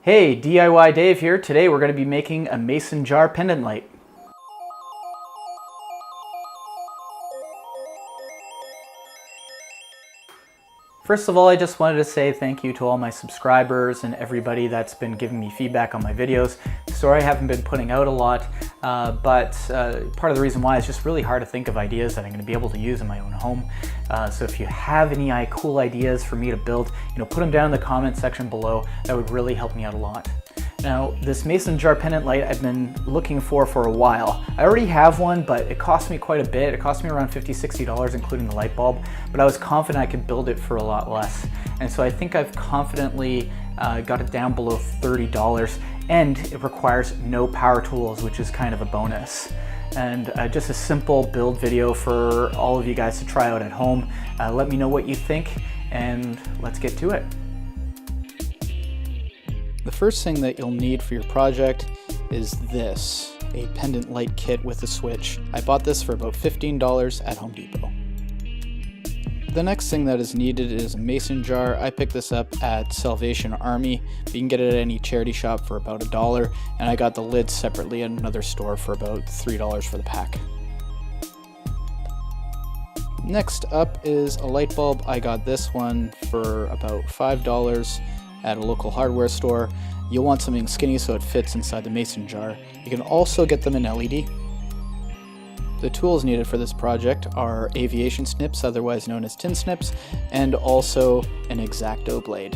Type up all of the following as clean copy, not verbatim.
Hey, DIY Dave here. Today we're going to be making a Mason Jar Pendant Light. First of all, I just wanted to say thank you to all my subscribers and everybody that's been giving me feedback on my videos. Sorry I haven't been putting out a lot, but part of the reason why is just really hard to think of ideas that I'm going to be able to use in my own home. So if you have any cool ideas for me to build, put them down in the comment section below. That would really help me out a lot. Now, this Mason Jar Pendant Light I've been looking for a while. I already have one, but it cost me quite a bit. It cost me around $50–60, including the light bulb, but I was confident I could build it for a lot less. And so I think I've confidently got it down below $30, and it requires no power tools, which is kind of a bonus. And just a simple build video for all of you guys to try out at home. Let me know what you think, and let's get to it. The first thing that you'll need for your project is this, a pendant light kit with a switch. I bought this for about $15 at Home Depot. The next thing that is needed is a mason jar. I picked this up at Salvation Army, but you can get it at any charity shop for about $1, and I got the lid separately at another store for about $3 for the pack. Next up is a light bulb. I got this one for about $5 at a local hardware store. You'll want something skinny so it fits inside the mason jar. You can also get them in LED. The tools needed for this project are aviation snips, otherwise known as tin snips, and also an X-Acto blade.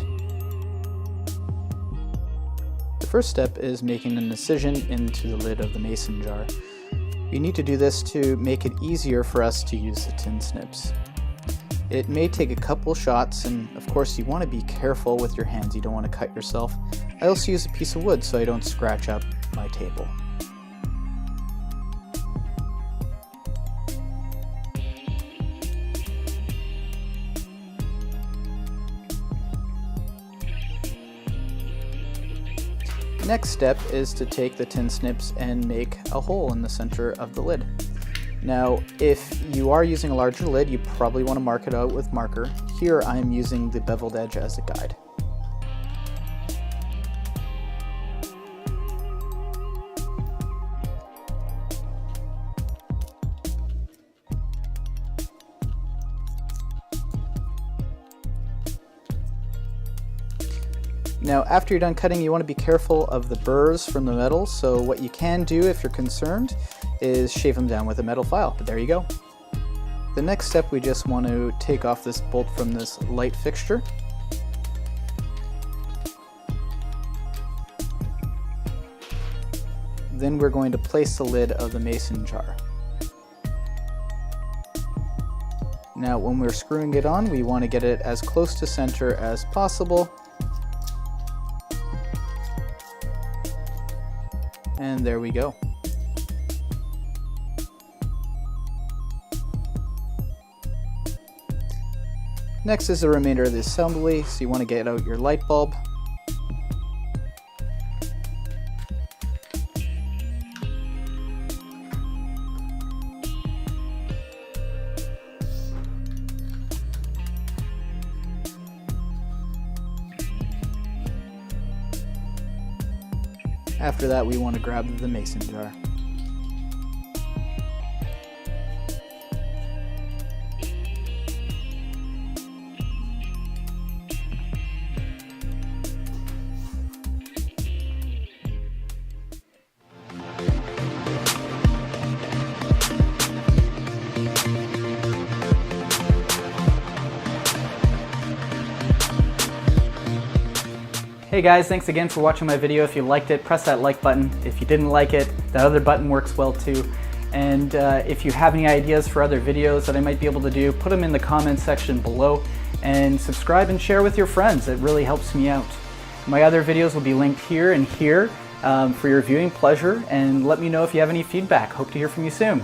The first step is making an incision into the lid of the mason jar. We need to do this to make it easier for us to use the tin snips. It may take a couple shots, and of course you want to be careful with your hands. You don't want to cut yourself. I also use a piece of wood so I don't scratch up my table. Next step is to take the tin snips and make a hole in the center of the lid. Now, if you are using a larger lid, you probably want to mark it out with marker. Here I am using the beveled edge as a guide. Now, after you're done cutting, you want to be careful of the burrs from the metal, so what you can do if you're concerned is shave them down with a metal file, but there you go. The next step, we just want to take off this bolt from this light fixture. Then we're going to place the lid of the mason jar. Now, when we're screwing it on, we want to get it as close to center as possible. And there we go. Next is the remainder of the assembly, so you want to get out your light bulb. After that, we want to grab the mason jar. Hey guys, thanks again for watching my video. If you liked it, press that like button. If you didn't like it, that other button works well too. And if you have any ideas for other videos that I might be able to do, put them in the comment section below, and subscribe and share with your friends. It really helps me out. My other videos will be linked here and here for your viewing pleasure, and let me know if you have any feedback. Hope to hear from you soon.